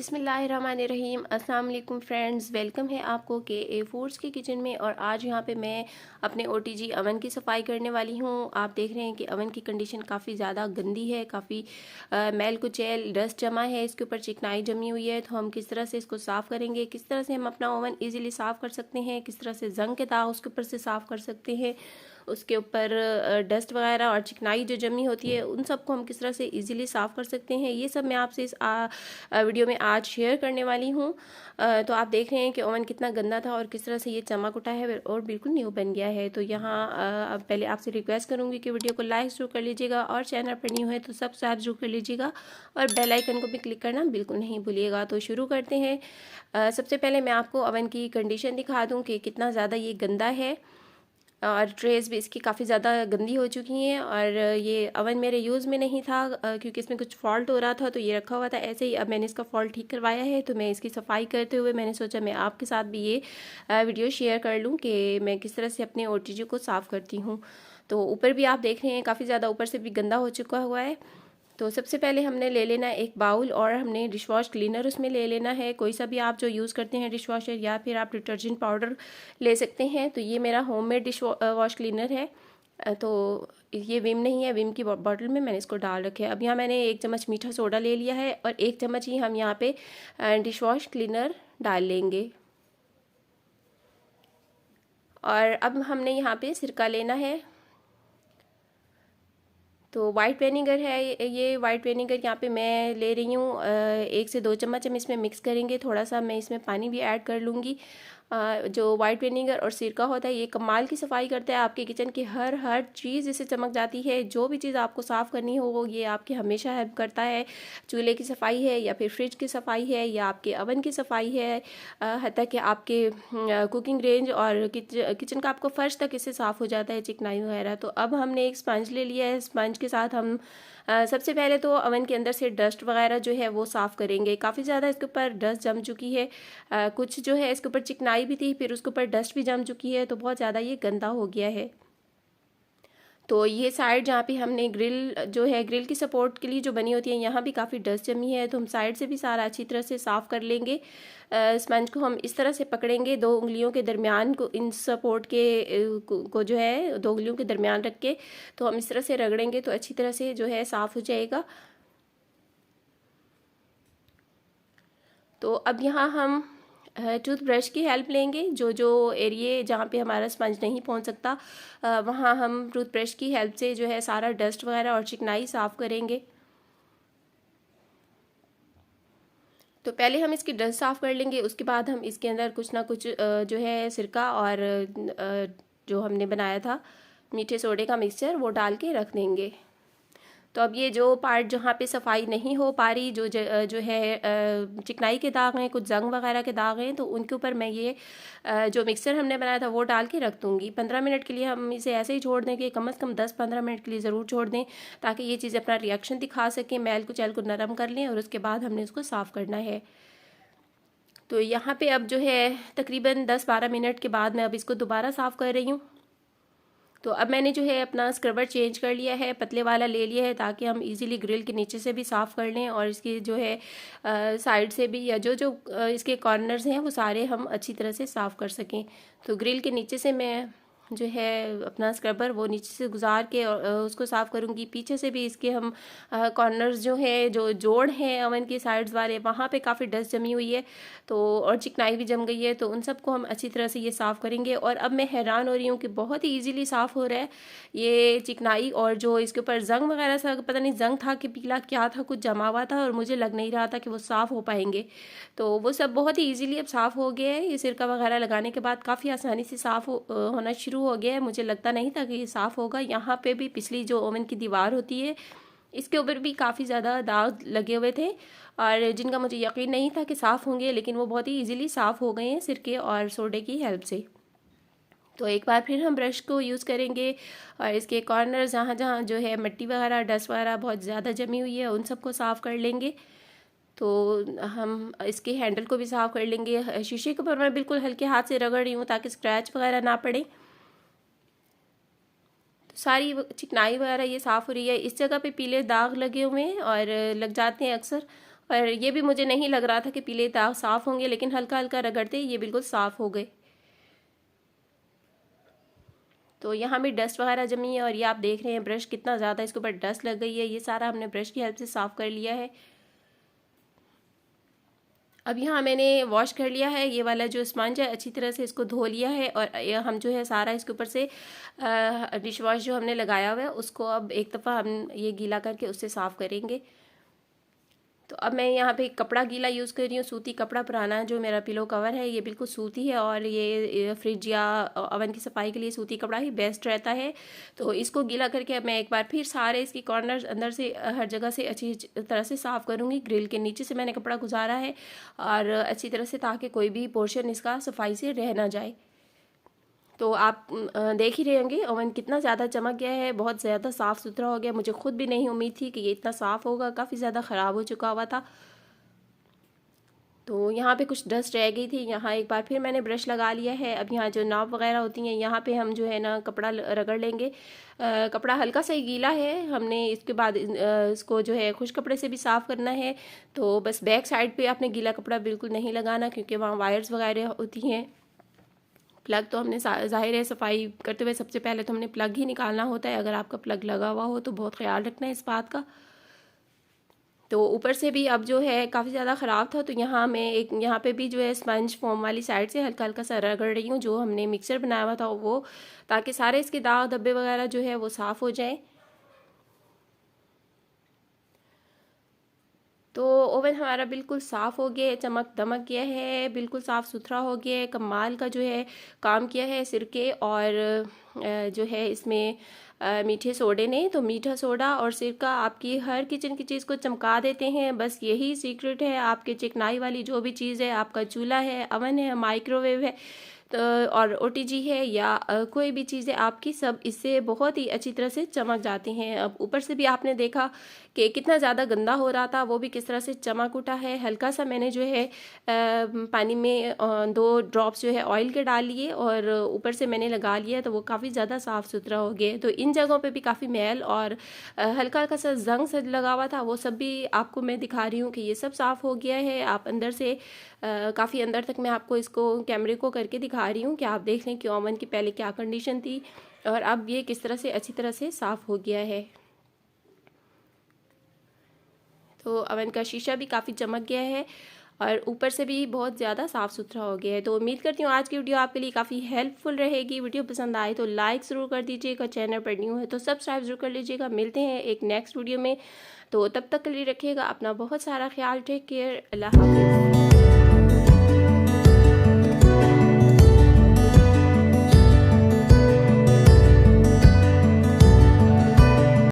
बिस्मिल्लाहिर्रहमानिर्रहीम। अस्सलाम वालेकुम फ्रेंड्स, वेलकम है आपको KA फूड्स की किचन में। और आज यहाँ पे मैं अपने OTG अवन की सफाई करने वाली हूँ। आप देख रहे हैं कि अवन की कंडीशन काफ़ी ज़्यादा गंदी है, काफ़ी मैल कुचैल डस्ट जमा है, इसके ऊपर चिकनाई जमी हुई है। तो हम किस तरह से इसको साफ़ करेंगे, किस तरह से हम अपना ओवन ईज़िली साफ़ कर सकते हैं, किस तरह से जंग के दाग उसके ऊपर से साफ़ कर सकते हैं, उसके ऊपर डस्ट वगैरह और चिकनाई जो जमी होती है उन सबको हम किस तरह से इजीली साफ़ कर सकते हैं, ये सब मैं आपसे इस वीडियो में आज शेयर करने वाली हूँ। तो आप देख रहे हैं कि ओवन कितना गंदा था और किस तरह से ये चमक उठा है और बिल्कुल न्यू बन गया है। तो यहाँ पहले आपसे रिक्वेस्ट करूँगी कि वीडियो को लाइक ज़रूर कर लीजिएगा और चैनल पर न्यू है तो सब्सक्राइब जरूर कर लीजिएगा और बेल आइकन को भी क्लिक करना बिल्कुल नहीं भूलिएगा। तो शुरू करते हैं। सबसे पहले मैं आपको ओवन की कंडीशन दिखा दूँ कि कितना ज़्यादा ये गंदा है और ट्रेस भी इसकी काफ़ी ज़्यादा गंदी हो चुकी हैं। और ये अवन मेरे यूज़ में नहीं था क्योंकि इसमें कुछ फॉल्ट हो रहा था तो ये रखा हुआ था ऐसे ही। अब मैंने इसका फॉल्ट ठीक करवाया है तो मैं इसकी सफाई करते हुए मैंने सोचा मैं आपके साथ भी ये वीडियो शेयर कर लूँ कि मैं किस तरह से अपने OTG को साफ़ करती हूँ। तो ऊपर भी आप देख रहे हैं काफ़ी ज़्यादा ऊपर से भी गंदा हो चुका हुआ है। तो सबसे पहले हमने ले लेना एक बाउल और हमने डिश वॉश क्लीनर उसमें ले लेना है। कोई सा भी आप जो यूज़ करते हैं डिश वॉशर या फिर आप डिटर्जेंट पाउडर ले सकते हैं। तो ये मेरा होममेड डिश वॉश क्लीनर है। तो ये विम नहीं है, विम की बॉटल में मैंने इसको डाल रखे है। अब यहाँ मैंने 1 चम्मच मीठा सोडा ले लिया है और 1 चम्मच ही हम यहाँ पे डिश वॉश क्लीनर डाल लेंगे। और अब हमने यहाँ पे सिरका लेना है। तो वाइट विनेगर है, ये वाइट विनेगर यहाँ पे मैं ले रही हूँ 1 से 2 चम्मच हम इसमें मिक्स करेंगे। थोड़ा सा मैं इसमें पानी भी ऐड कर लूँगी। जो वाइट विनेगर और सिरका होता है ये कमाल की सफाई करता है, आपके किचन की हर चीज़ इससे चमक जाती है। जो भी चीज़ आपको साफ़ करनी हो वो ये आपकी हमेशा हेल्प करता है। चूल्हे की सफाई है या फिर फ्रिज की सफाई है या आपके अवन की सफाई है, हत्ता कि आपके कुकिंग रेंज और किचन का आपको फर्श तक इससे साफ़ हो जाता है चिकनाई वगैरह। तो अब हमने एक स्पंज ले लिया है। स्पंज के साथ हम सबसे पहले तो अवन के अंदर से डस्ट वगैरह जो है वो साफ़ करेंगे। काफ़ी ज़्यादा इसके ऊपर डस्ट जम चुकी है, कुछ जो है इसके ऊपर चिकनाई भी थी फिर उसके ऊपर डस्ट भी जम चुकी है, तो बहुत ज़्यादा ये गंदा हो गया है। तो ये साइड जहाँ पे हमने ग्रिल जो है ग्रिल की सपोर्ट के लिए जो बनी होती है यहाँ भी काफ़ी डस्ट जमी है, तो हम साइड से भी सारा अच्छी तरह से साफ़ कर लेंगे। स्पंज को हम इस तरह से पकड़ेंगे 2 उंगलियों के दरमियान को, इन सपोर्ट के को जो है 2 उंगलियों के दरमियान रख के तो हम इस तरह से रगड़ेंगे तो अच्छी तरह से जो है साफ़ हो जाएगा। तो अब यहाँ हम टूथब्रश की हेल्प लेंगे। जो एरिए जहाँ पे हमारा स्पंज नहीं पहुँच सकता वहाँ हम टूथब्रश की हेल्प से जो है सारा डस्ट वगैरह और चिकनाई साफ़ करेंगे। तो पहले हम इसकी डस्ट साफ़ कर लेंगे, उसके बाद हम इसके अंदर कुछ ना कुछ जो है सिरका और जो हमने बनाया था मीठे सोडे का मिक्सचर वो डाल के रख देंगे। तो अब ये जो पार्ट जहाँ पे सफाई नहीं हो पा रही जो है चिकनाई के दाग हैं, कुछ जंग वगैरह के दाग हैं, तो उनके ऊपर मैं ये जो मिक्सर हमने बनाया था वो डाल के रख दूँगी। 15 मिनट के लिए हम इसे ऐसे ही छोड़ दें कि कम से कम 10-15 मिनट के लिए ज़रूर छोड़ दें ताकि ये चीज़ अपना रिएक्शन दिखा सकें, मैल कुचैल को नरम कर लें और उसके बाद हमने उसको साफ़ करना है। तो यहाँ पे अब जो है तकरीबन 10-12 मिनट के बाद मैं अब इसको दोबारा साफ़ कर रही हूँ। तो अब मैंने जो है अपना स्क्रबर चेंज कर लिया है, पतले वाला ले लिया है ताकि हम इजीली ग्रिल के नीचे से भी साफ़ कर लें और इसकी जो है साइड से भी या जो इसके कॉर्नर्स हैं वो सारे हम अच्छी तरह से साफ़ कर सकें। तो ग्रिल के नीचे से मैं जो है अपना स्क्रबर वो नीचे से गुजार के और उसको साफ़ करूँगी। पीछे से भी इसके हम कॉर्नर्स जो है जो जोड़ हैं अवन के साइड्स वाले वहाँ पे काफ़ी डस्ट जमी हुई है तो और चिकनाई भी जम गई है, तो उन सबको हम अच्छी तरह से ये साफ़ करेंगे। और अब मैं हैरान हो रही हूँ कि बहुत ही ईजीली साफ़ हो रहा है ये चिकनाई और जो इसके ऊपर जंग वगैरह सा पता नहीं जंग था कि पीला क्या था, कुछ जमा हुआ था और मुझे लग नहीं रहा था कि वो साफ़ हो पाएंगे। तो वो सब बहुत ही ईजीली अब साफ़ हो गया है। ये सिरका वगैरह लगाने के बाद काफ़ी आसानी से साफ़ होना शुरू हो गया है। मुझे लगता नहीं था कि ये साफ़ होगा। यहाँ पे भी पिछली जो ओवन की दीवार होती है इसके ऊपर भी काफ़ी ज़्यादा दाग लगे हुए थे और जिनका मुझे यकीन नहीं था कि साफ़ होंगे, लेकिन वो बहुत ही इजीली साफ़ हो गए हैं सिरके और सोडे की हेल्प से। तो एक बार फिर हम ब्रश को यूज़ करेंगे और इसके कॉर्नर जहाँ जहाँ जो है मिट्टी वगैरह डस्ट वगैरह बहुत ज़्यादा जमी हुई है उन सबको साफ़ कर लेंगे। तो हम इसके हैंडल को भी साफ़ कर लेंगे। शीशे के ऊपर मैं बिल्कुल हल्के हाथ से रगड़ रही हूँ ताकि स्क्रैच वगैरह ना पड़े। सारी चिकनाई वगैरह ये साफ़ हो रही है। इस जगह पे पीले दाग लगे हुए हैं और लग जाते हैं अक्सर, और ये भी मुझे नहीं लग रहा था कि पीले दाग साफ़ होंगे, लेकिन हल्का हल्का रगड़ते ये बिल्कुल साफ़ हो गए। तो यहाँ भी डस्ट वगैरह जमी है और ये आप देख रहे हैं ब्रश कितना ज़्यादा इसके ऊपर डस्ट लग गई है। ये सारा हमने ब्रश की हेल्प से साफ़ कर लिया है। अब यहाँ मैंने वॉश कर लिया है, ये वाला जो स्पंज है अच्छी तरह से इसको धो लिया है। और हम जो है सारा इसके ऊपर से डिश वॉश जो हमने लगाया हुआ है उसको अब एक दफ़ा हम ये गीला करके उससे साफ़ करेंगे। तो अब मैं यहाँ पे कपड़ा गीला यूज़ कर रही हूँ, सूती कपड़ा। पुराना जो मेरा पिलो कवर है ये बिल्कुल सूती है और ये फ्रिज या ओवन की सफाई के लिए सूती कपड़ा ही बेस्ट रहता है। तो इसको गीला करके अब मैं एक बार फिर सारे इसकी कॉर्नर अंदर से हर जगह से अच्छी तरह से साफ़ करूँगी। ग्रिल के नीचे से मैंने कपड़ा गुजारा है और अच्छी तरह से, ताकि कोई भी पोर्शन इसका सफाई से रह ना जाए। तो आप देख ही रहे होंगे ओवन कितना ज़्यादा चमक गया है, बहुत ज़्यादा साफ़ सुथरा हो गया। मुझे खुद भी नहीं उम्मीद थी कि ये इतना साफ़ होगा, काफ़ी ज़्यादा ख़राब हो चुका हुआ था। तो यहाँ पे कुछ डस्ट रह गई थी, यहाँ एक बार फिर मैंने ब्रश लगा लिया है। अब यहाँ जो नॉब वगैरह होती हैं यहाँ पे हम जो है ना कपड़ा रगड़ लेंगे। कपड़ा हल्का सा ही गीला है, हमने इसके बाद इसको जो है खुश कपड़े से भी साफ़ करना है। तो बस बैक साइड पे आपने गीला कपड़ा बिल्कुल नहीं लगाना, क्योंकि वहाँ वायर्स वगैरह होती हैं। प्लग तो हमने ज़ाहिर है सफाई करते हुए सबसे पहले तो हमने प्लग ही निकालना होता है। अगर आपका प्लग लगा हुआ हो तो बहुत ख्याल रखना है इस बात का। तो ऊपर से भी अब जो है काफ़ी ज़्यादा ख़राब था, तो यहाँ मैं यहाँ पे भी जो है स्पंज फोम वाली साइड से हल्का हल्का सा रगड़ रही हूँ, जो हमने मिक्सर बनाया हुआ था वो, ताकि सारे इसके दाग धब्बे वगैरह जो है वो साफ़ हो जाए। तो ओवन हमारा बिल्कुल साफ़ हो गया है, चमक दमक गया है, बिल्कुल साफ़ सुथरा हो गया है। कमाल का जो है काम किया है सिरके और जो है इसमें मीठे सोडे ने। तो मीठा सोडा और सिरका आपकी हर किचन की चीज़ को चमका देते हैं। बस यही सीक्रेट है आपके चिकनाई वाली जो भी चीज़ है, आपका चूल्हा है, अवन है, माइक्रोवेव है, तो और ओटीजी है या कोई भी चीज़ें आपकी, सब इससे बहुत ही अच्छी तरह से चमक जाती हैं। अब ऊपर से भी आपने देखा कि कितना ज़्यादा गंदा हो रहा था, वो भी किस तरह से चमक उठा है। हल्का सा मैंने जो है पानी में 2 ड्रॉप्स जो है ऑयल के डाल लिए और ऊपर से मैंने लगा लिया, तो वो काफ़ी ज़्यादा साफ़ सुथरा हो गया। तो इन जगहों पे भी काफ़ी मैल और हल्का हल्का सा जंग सा लगा हुआ था, वो सब भी आपको मैं दिखा रही हूँ कि ये सब साफ़ हो गया है। आप अंदर से काफ़ी अंदर तक मैं आपको इसको कैमरे को करके दिखा रही हूँ कि आप देख लें कि ओवन की पहले क्या कंडीशन थी और अब ये किस तरह से अच्छी तरह से साफ़ हो गया है। तो ओवन का शीशा भी काफ़ी चमक गया है और ऊपर से भी बहुत ज़्यादा साफ़ सुथरा हो गया है। तो उम्मीद करती हूँ आज की वीडियो आपके लिए काफ़ी हेल्पफुल रहेगी। वीडियो पसंद आए तो लाइक ज़रूर कर दीजिएगा, चैनल पर न्यू है तो सब्सक्राइब ज़रूर कर लीजिएगा। मिलते हैं एक नेक्स्ट वीडियो में, तो तब तक के लिए रखिएगा अपना बहुत सारा ख्याल। टेक केयर, अल्लाह हाफिज़।